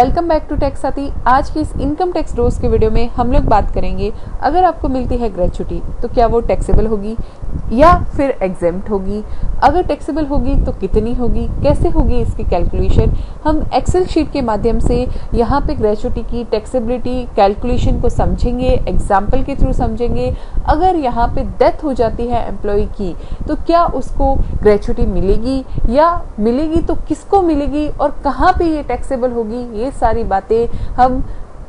Welcome back to tax साथी। आज की इस इनकम टैक्स रोज के वीडियो में हम लोग बात करेंगे, अगर आपको मिलती है ग्रेच्युटी तो क्या वो टैक्सेबल होगी या फिर एग्जेम्प्ट होगी। अगर टैक्सेबल होगी तो कितनी होगी, कैसे होगी इसकी कैलकुलेशन। हम एक्सेल शीट के माध्यम से यहाँ पे ग्रेच्युटी की टैक्सेबिलिटी कैलकुलेशन को समझेंगे, एग्जाम्पल के थ्रू समझेंगे। अगर यहाँ पे डेथ हो जाती है एम्प्लॉय की तो क्या उसको ग्रेच्युटी मिलेगी, या मिलेगी तो किसको मिलेगी और कहाँ पे ये टैक्सेबल होगी। ये सारी बातें हम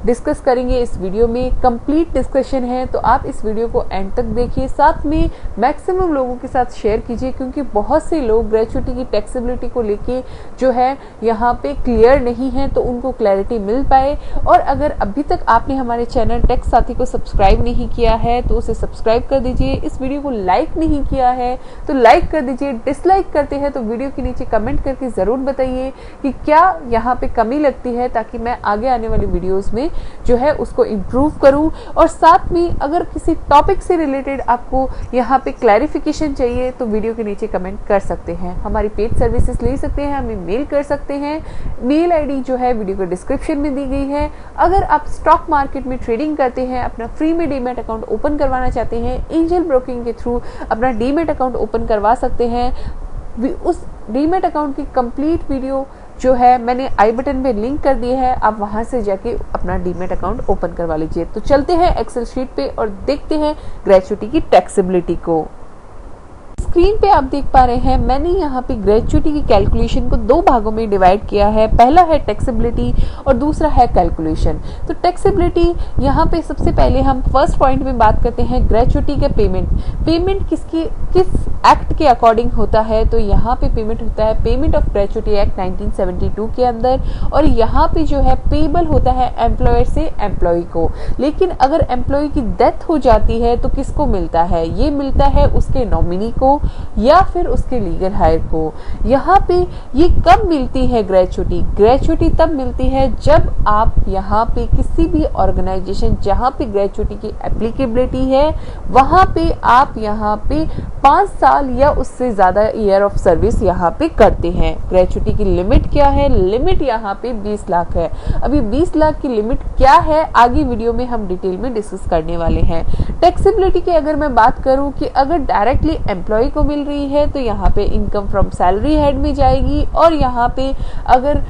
डिस्कस करेंगे इस वीडियो में। कंप्लीट डिस्कशन है तो आप इस वीडियो को एंड तक देखिए, साथ में मैक्सिमम लोगों के साथ शेयर कीजिए, क्योंकि बहुत से लोग ग्रेच्युटी की टैक्सेबिलिटी को लेके जो है यहाँ पे क्लियर नहीं है, तो उनको क्लैरिटी मिल पाए। और अगर अभी तक आपने हमारे चैनल टैक्स साथी को सब्सक्राइब नहीं किया है तो उसे सब्सक्राइब कर दीजिए। इस वीडियो को लाइक नहीं किया है तो लाइक कर दीजिए। डिसलाइक करते हैं तो वीडियो के नीचे कमेंट करके जरूर बताइए कि क्या यहाँ पे कमी लगती है, ताकि मैं आगे आने वाली वीडियोज में जो है उसको इम्प्रूव करूं। और साथ में अगर किसी टॉपिक से रिलेटेड आपको यहाँ पे क्लैरिफिकेशन चाहिए तो वीडियो के नीचे कमेंट कर सकते हैं। हमारी पेड सर्विसेज ले सकते हैं, हमें मेल कर सकते हैं। मेल आईडी जो है वीडियो के डिस्क्रिप्शन में दी गई है। अगर आप स्टॉक मार्केट में ट्रेडिंग करते हैं, अपना फ्री में डीमैट अकाउंट ओपन करवाना चाहते हैं, एंजल ब्रोकिंग के थ्रू अपना डीमैट अकाउंट ओपन करवा सकते हैं। उस डीमैट अकाउंट की कंप्लीट वीडियो जो है मैंने आई बटन में लिंक कर दी है, आप वहां से जाके अपना डीमैट अकाउंट ओपन करवा लीजिए। तो चलते हैं एक्सेल शीट पे और देखते हैं ग्रेच्युटी की टैक्सेबिलिटी को। स्क्रीन पे आप देख पा रहे हैं, मैंने यहाँ पे ग्रेच्युटी की कैलकुलेशन को दो भागों में डिवाइड किया है। पहला है टैक्सेबिलिटी और दूसरा है कैलकुलेशन। तो टैक्सेबिलिटी यहाँ पे सबसे पहले हम फर्स्ट पॉइंट में बात करते हैं ग्रेच्युटी के पेमेंट किस एक्ट के अकॉर्डिंग होता है। तो यहाँ पे पेमेंट होता है पेमेंट ऑफ ग्रेच्युटी एक्ट 1972 के अंदर, और यहाँ पे जो है पेबल होता है एम्प्लॉयर से एम्प्लॉय को। लेकिन अगर एम्प्लॉय की डेथ हो जाती है तो किसको मिलता है, ये मिलता है उसके नॉमिनी को या फिर उसके लीगल हायर को। यहाँ पे ये कब मिलती है ग्रेच्युटी तब मिलती है जब आप यहाँ पे किसी भी ऑर्गेनाइजेशन जहाँ पे ग्रेच्युटी की एप्लीकेबिलिटी है वहां पे आप यहाँ पे 5 साल या उससे ज्यादा ईयर ऑफ सर्विस यहाँ पे करते हैं। ग्रेच्युटी की लिमिट क्या है, लिमिट यहाँ पे 20 लाख है। अभी 20 लाख की लिमिट क्या है आगे वीडियो में हम डिटेल में डिस्कस करने वाले हैं। टैक्सेबिलिटी की अगर मैं बात करूं कि अगर डायरेक्टली एम्प्लॉय को मिल रही है तो यहाँ पे इनकम फ्रॉम सैलरी हेड में जाएगी, और यहाँ पे अगर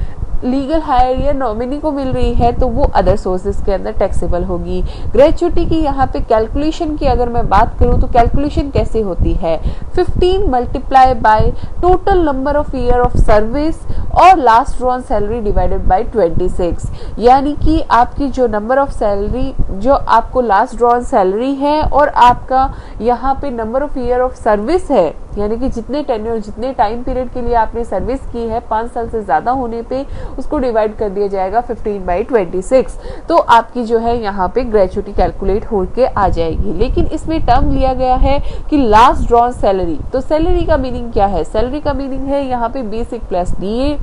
लीगल हायर या नॉमिनी को मिल रही है तो वो अदर सोर्सेज के अंदर टैक्सेबल होगी। ग्रेच्युटी की यहाँ पे कैलकुलेशन की अगर मैं बात करूं तो कैलकुलेशन कैसे होती है, 15 multiply by total number of year of service और last drawn salary divided by 26। यानी कि आपकी जो नंबर ऑफ सैलरी, जो आपको लास्ट ड्रॉन सैलरी है और आपका यहाँ पे number of year of service है, यानी कि जितने टेन्योर जितने टाइम पीरियड के लिए आपने सर्विस की है 5 साल से ज्यादा होने पे, उसको डिवाइड कर दिया जाएगा 15/26। तो आपकी जो है यहाँ पे ग्रेच्युटी कैलकुलेट होके आ जाएगी। लेकिन इसमें टर्म लिया गया है कि लास्ट ड्रॉन सैलरी। तो सैलरी का मीनिंग क्या है, सैलरी का मीनिंग है यहाँ पे बेसिक प्लस डीए।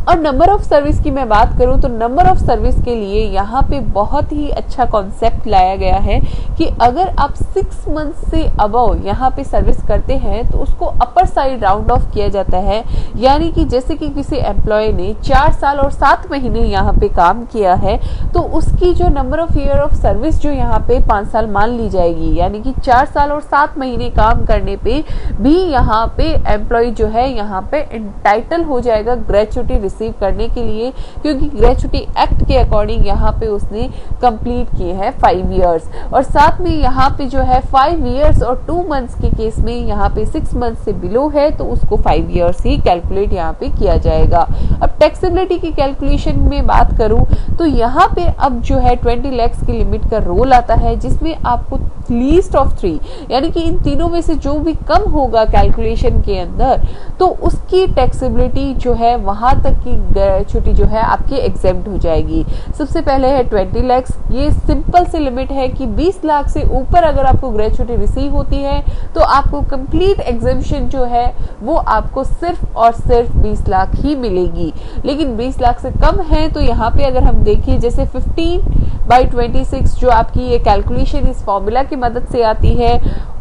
और नंबर ऑफ सर्विस की मैं बात करूं तो नंबर ऑफ सर्विस के लिए यहाँ पे बहुत ही अच्छा कॉन्सेप्ट लाया गया है कि अगर आप 6 मंथ से अबव यहाँ पे सर्विस करते हैं तो उसको अपर साइड राउंड ऑफ किया जाता है। यानी कि जैसे कि किसी एम्प्लॉय ने 4 साल और 7 महीने यहाँ पे काम किया है तो उसकी जो number of year of service जो यहाँ पे 5 साल मान ली जाएगी। यानी कि 4 साल और 7 महीने काम करने पे भी यहाँ पे एम्प्लॉय जो है यहाँ पे एंटाइटल हो जाएगा ग्रेच्युटी रिसीव करने के लिए, क्योंकि ग्रेच्युटी एक्ट के अकॉर्डिंग यहाँ पे उसने कंप्लीट किए हैं 5 इयर्स। और साथ में यहाँ पे जो है 5 इयर्स और 2 मंथ्स के केस में यहाँ पे 6 मंथ से बिलो है तो उसको 5 इयर्स ही कैलकुलेट यहाँ पे किया जाएगा। अब टैक्सेबिलिटी की कैलकुलेशन में बात करूं तो यहाँ पे अब जो है 20 लाख की लिमिट का रोल आता है, जिसमें आपको लीस्ट ऑफ 3 यानी कि इन तीनों में से जो भी कम होगा कैलकुलेशन के अंदर तो उसकी टैक्सेबिलिटी जो है वहां तक की ग्रेच्युटी जो है आपकी एग्जेम्प्ट हो जाएगी। सबसे पहले है 20 लाख। ये सिंपल सी लिमिट है कि 20 लाख से ऊपर अगर आपको ग्रेच्युटी रिसीव होती है तो आपको कंप्लीट एग्जेम्पशन जो है वो आपको सिर्फ और सिर्फ 20 लाख ही मिलेगी। लेकिन 20 लाख से कम है तो यहाँ पे अगर हम देखिए जैसे 15/26 जो आपकी ये कैलकुलेशन इस फॉर्मूला की मदद से आती है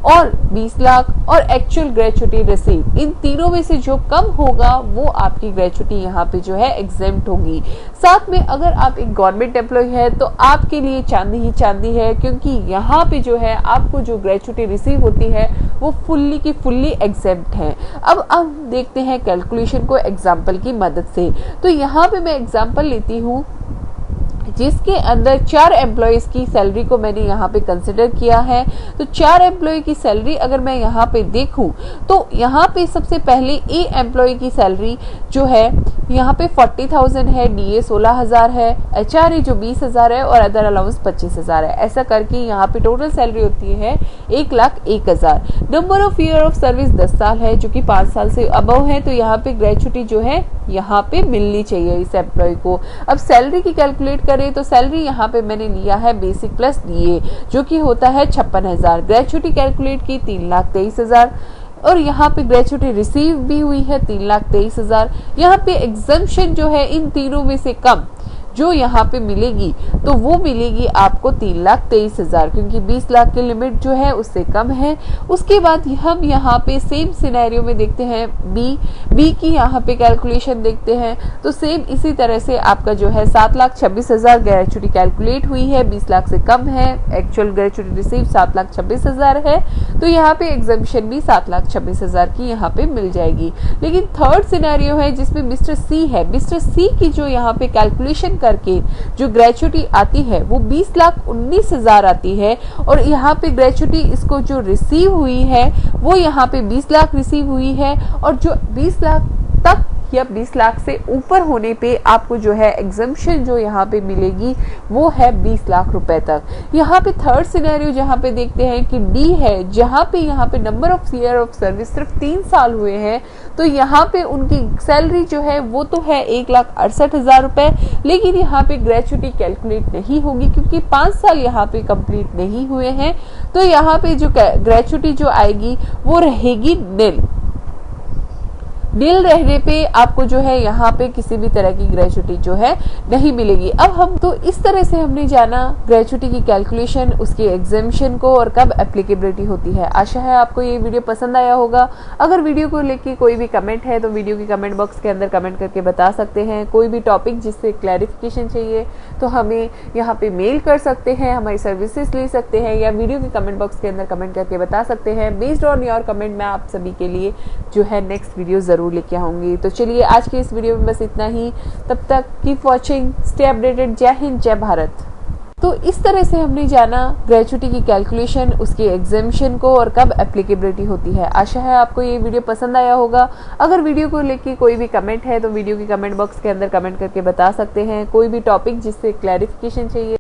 और 20 लाख और एक्चुअल ग्रेचुटी रिसीव, इन तीनों में से जो कम होगा वो आपकी ग्रेचुटी यहाँ पे जो है एग्जेम्प्ट होगी। साथ में अगर आप एक गवर्नमेंट एम्प्लॉय है तो आपके लिए चांदी ही चांदी है, क्योंकि यहाँ पे जो है आपको जो ग्रेचुटी रिसीव होती है वो फुल्ली की फुल्ली एग्जेम्प्ट है। अब हम देखते हैं कैलकुलेशन को एग्जाम्पल की मदद से। तो यहाँ पे मैं एग्जाम्पल लेती हूँ जिसके अंदर 4 एम्प्लॉयज की सैलरी को मैंने यहाँ पे कंसिडर किया है। तो 4 एम्प्लॉय की सैलरी अगर मैं यहाँ पे देखूं तो यहाँ पे सबसे पहले ए एम्प्लॉय की सैलरी जो है यहाँ पे 40,000 है, डीए 16,000 है, एचआरए जो 20,000 है और अदर अलाउंस 25,000 है। ऐसा करके यहाँ पे टोटल सैलरी होती है 1,01,000। Number of year of service 10 साल है, जो कि 5 साल से अबव है। तो यहाँ पे ग्रेचुटी जो है यहाँ पे मिलनी चाहिए इस एम्प्लॉय को। अब सैलरी की कैलकुलेट करें तो सैलरी यहाँ पे मैंने लिया है बेसिक प्लस डीए, जो कि होता है 56,000। ग्रेचुटी कैलकुलेट की 3,23,000 और यहाँ पे ग्रेचुटी रिसीव भी हुई है 3,23,000। यहाँ पे एग्जम्पशन जो है इन तीनों में से कम जो यहाँ पे मिलेगी तो वो मिलेगी आपको 3,23,000, क्योंकि 20 लाख की लिमिट जो है उससे कम है। उसके बाद हम यहाँ पे सेम सिनेरियो में देखते हैं बी की यहाँ पे कैलकुलेशन देखते हैं। तो सेम इसी तरह से आपका जो है 7,26,000 ग्रेचुटी कैलकुलेट हुई है, 20 लाख से कम है। एक्चुअल ग्रेचुटी रिसीव 7,26,000 है, तो यहाँ पे एग्जम्पशन भी 7,26,000 की यहाँ पे मिल जाएगी। लेकिन थर्ड सिनेरियो है जिसमें मिस्टर सी है। मिस्टर सी की जो यहाँ पे कैलकुलेशन करके जो ग्रेचुटी आती है वो 20,19,000 आती है, और यहाँ पे ग्रेचुटी इसको जो रिसीव हुई है वो यहाँ पे 20 लाख रिसीव हुई है, और जो 20 लाख तक या 20 लाख से ऊपर होने पे आपको जो है एग्जम्पशन जो यहाँ पे मिलेगी वो है 20 लाख रुपए तक। यहाँ पे थर्ड सिनेरियो जहाँ पे देखते हैं कि डी है, जहाँ पे number of year of service सिर्फ 3 साल हुए हैं, तो यहाँ पे उनकी सैलरी जो है वो तो है 1,68,000 रुपए, लेकिन यहाँ पे ग्रेचुटी कैलकुलेट नहीं होगी क्योंकि 5 साल यहाँ पे कंप्लीट नहीं हुए हैं। तो यहाँ पे जो ग्रेचुटी जो आएगी वो रहेगी नील रहने पे आपको जो है यहाँ पे किसी भी तरह की ग्रेचुटी जो है नहीं मिलेगी। अब हम तो इस तरह से हमने जाना ग्रेचुटी की कैलकुलेशन, उसकी एग्जेम्पशन को और कब एप्लीकेबिलिटी होती है। आशा है आपको ये वीडियो पसंद आया होगा। अगर वीडियो को लेके कोई भी कमेंट है तो वीडियो के कमेंट बॉक्स के अंदर कमेंट करके बता सकते हैं। कोई भी टॉपिक जिससे क्लैरिफिकेशन चाहिए तो हमें यहाँ पे मेल कर सकते हैं, हमारी सर्विसेज ले सकते हैं, या वीडियो के कमेंट बॉक्स के अंदर कमेंट करके बता सकते हैं। बेस्ड ऑन योर कमेंट मैं आप सभी के लिए जो है नेक्स्ट वीडियो जरूर लेके आऊंगी। तो चलिए आज के इस वीडियो में बस इतना ही। तब तक कीप वॉचिंग, स्टे अपडेटेड। जय हिंद, जय भारत। तो इस तरह से हमने जाना ग्रेचुटी की कैलकुलेशन, उसकी एग्जेम्पशन को और कब एप्लीकेबिलिटी होती है। आशा है आपको ये वीडियो पसंद आया होगा। अगर वीडियो को लेके कोई भी कमेंट है तो वीडियो के कमेंट बॉक्स के अंदर कमेंट करके बता सकते हैं। कोई भी टॉपिक जिससे क्लैरिफिकेशन चाहिए